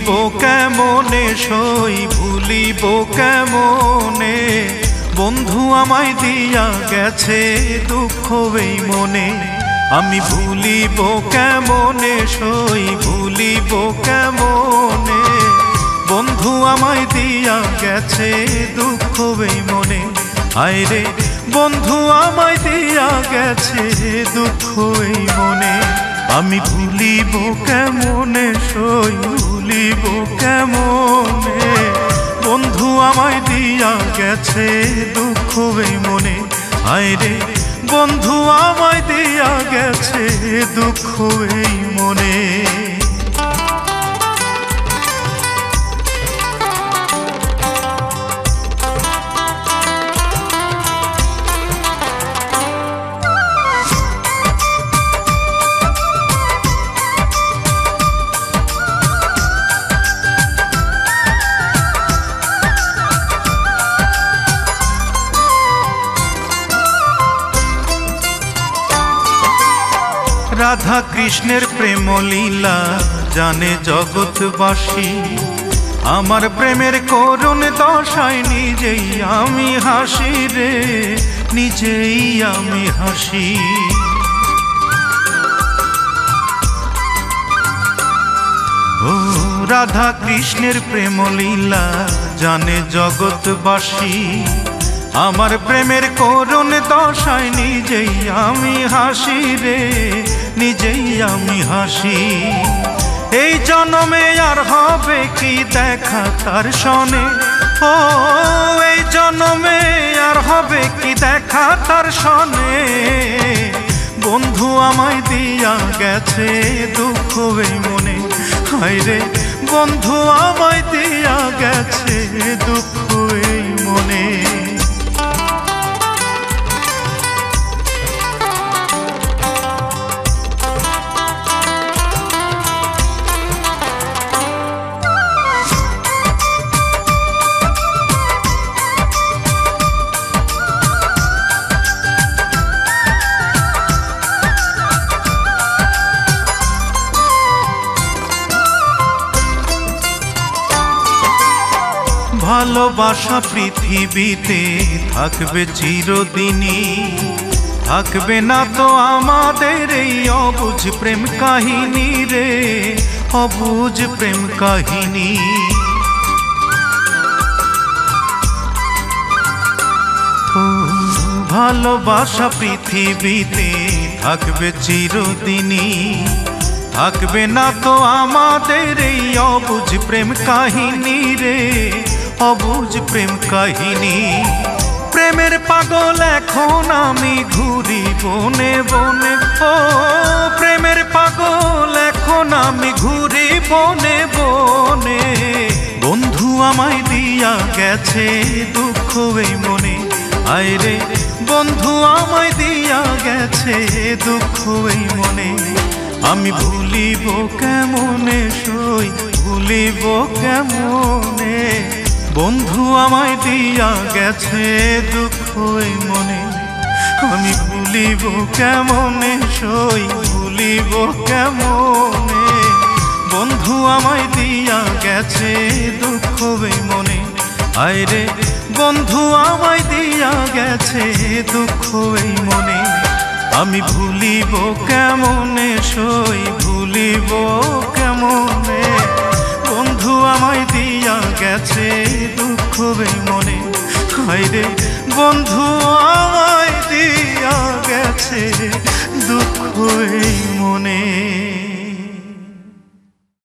ভুলিব কেমনে সই ভুলিব কেমনে বন্ধু আমায় দিয়া গেছে দুঃখ এই মনে। আমি ভুলিব কেমনে সই ভুলিব কেমনে বন্ধু আমায় দিয়া গেছে দুঃখ এই মনে। আইরে বন্ধু আমায় দিয়া গেছে দুঃখ এই মনে। আমি ভুলিব কেমনে সই ভুলিব কেমনে বন্ধু আমায় দিয়া গেছে দুঃখ এই মনে। আইরে বন্ধু আমায় দিয়া গেছে দুঃখ এই মনে। রাধা কৃষ্ণের প্রেম লীলা জানে জগৎবাসী। আমার প্রেমের করুণ দশায় নিজেই আমি হাসি রে নিজেই আমি হাসি। ও রাধা কৃষ্ণের প্রেম লীলা জানে জগৎবাসী। আমার প্রেমের করুণ দশায় নিজেই আমি হাসি রে নিজেই আমি হাসি। এই জন্মে আর হবে কি দেখা তার সনে। ও এই জন্মে আর হবে কি দেখা তার সনে। বন্ধু আমায় দিয়া গেছে দুঃখ এই মনে। হায়রে বন্ধু আমায় দিয়া গেছে দুঃখ এই মনে। ভালোবাসা পৃথিবীতে থাকবে চিরদিনই। থাকবে না তো আমাদের এই অবুঝ প্রেম কাহিনী রে অবুঝ প্রেম কাহিনী। ভালোবাসা পৃথিবীতে থাকবে চিরদিনই। থাকবে না তো আমাদের এই অবুঝ প্রেম কাহিনী রে অবুঝ প্রেম কাহিনী। প্রেমের পাগল এখন আমি ঘুরি বনে বনে। ও প্রেমের পাগল এখন আমি ঘুরি বনে বনে। বন্ধু আমায় দিয়া গেছে দুঃখ এই মনে। আইরে বন্ধু আমায় দিয়া গেছে দুঃখ এই মনে। আমি ভুলিব কেমনে সই ভুলিব কেমনে বন্ধু আমায় দিয়া গেছে দুঃখ এই মনে। আমি ভুলিব কেমনে সই ভুলিব কেমনে বন্ধু আমায় দিয়া গেছে দুঃখ এই মনে। আইরে বন্ধু আমায় দিয়া গেছে দুঃখ এই মনে। আমি ভুলিব কেমনে সই ভুলিব কেমনে বন্ধু আমায় দিয়া গেছে দুঃখ এই মনে। হায়রে বন্ধু আমায় দিয়া গেছে দুঃখ এই মনে।